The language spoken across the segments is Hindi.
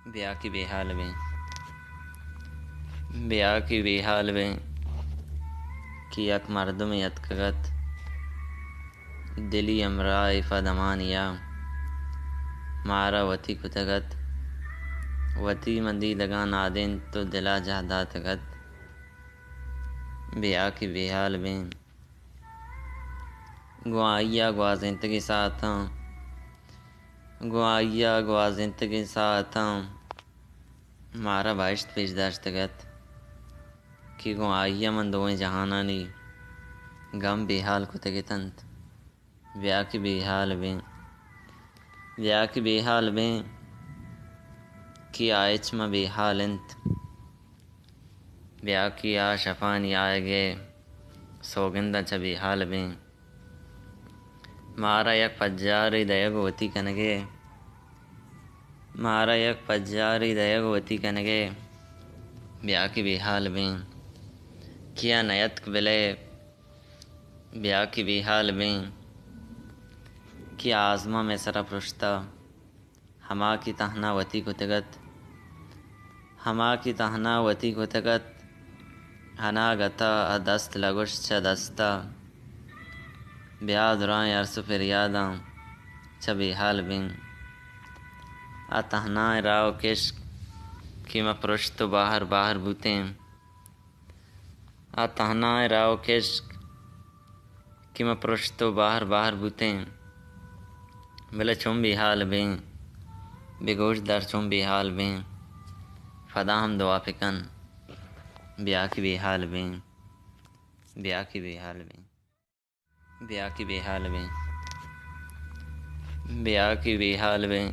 ब्याह की बेहाल में ब्याह की बेहाल में कि यक मर्दम यतकगत दिली अमरा इफ़ा दमानिया मारा वती कुतगत वती मंदी दगा नादिन तो दिला जहदा तगत ब्याह की बेहाल में गुआइया गुआ ज़िंदगी साथां गुआइया गुआ ज़िंदगी साथां मारा बाइश्त पेश दश्तगत कि गुआइया मन दोएं जहानानी गम बेहाल कुतगे तंत ब्याह की बेहाल में ब्याह की बेहाल में कि आयच म बेहाल इंत ब्याह की आ शफानी आएगे सोगंदा च बेहाल में मारा यक पज्जारी दयगवती कनगे मारा यक पज्जारी दयगवती कनगे ब्याह की बेहाल में किया नयत बिले ब्याह की बेहाल में कि आज़मा में सरा परुश्ता हमा की तहना वती कुतगत हमा की तहना वती कुतगत हना गता अदस्त लगुश च दस्ता ब्याह दुराएं अरसु फिरियादां च बेहाल बिन आ तहना राव किश्क कि म परुश्त बाहर बाहर बूतें आ तहना राव किश्क कि म परुश्त बाहर बाहर बूतें बिल चुम बेहाल बिन बेगोश दर चुम बेहाल बिन फदा हम दुआ फिकन ब्याह की बेहाल बिन ब्याह की बेहाल बिन ब्याह की बेहाल में ब्याह की बेहाल में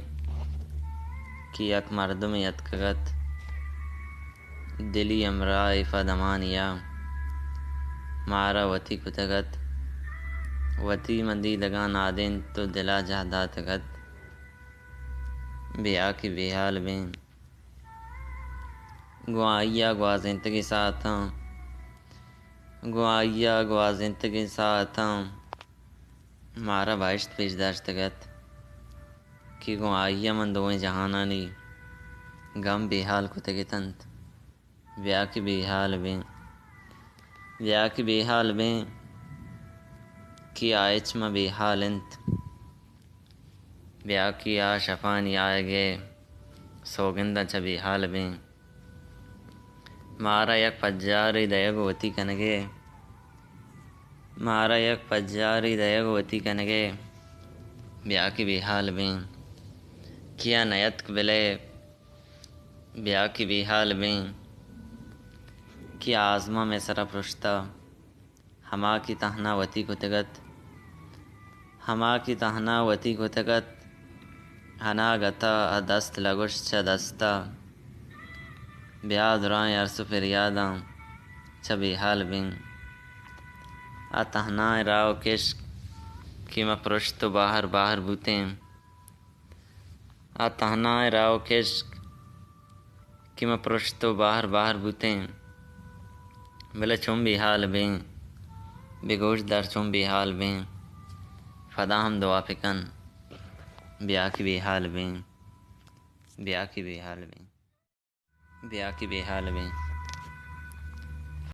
कि यक मर्दम यतकगत दिली अमरा इफ़ा दमानिया मारा वती कुतगत वती मंदी दगा नादिन तो दिला जहदा तगत ब्याह की बेहाल में गुआइया गुआ ज़िंदगी साथां गुआइया गुआ ज़िंदगी साथां मारा बाइश्त पेश दश्तगत कि गुआइया मन दोएं जहानानी गम बेहाल कुतगे तंत ब्याह की बेहाल में ब्याह की बेहाल में कि आयच म बेहाल इंत ब्याह की आ शफानी आएगे सोगंदा च बेहाल में मारा यक पज्जारी दयगवती कनगे मारा यक पज्जारी दयगवती कनगे ब्याह की बेहाल में किया नयत बिले ब्याह की बेहाल में कि आज़मा में सरा परुश्ता हमा की तहना वती कुतगत हमा की तहना वती कुतगत हना गता अदस्त लगुश च दस्ता ब्याह दुराएं अरसु फिरियादां च बेहाल बिन आ तहना राव किश्क कि म परुश्त बाहर बाहर बूतें आ तहना राव किश्क कि म परुश्त बाहर बाहर बूतें बिल चुम बेहाल बिन बेगोश दर चुम बेहाल बिन फदा हम दुआ फिकन ब्याह की बेहाल बिन ब्याह की बेहाल बिन ब्याह की बेहाल बिन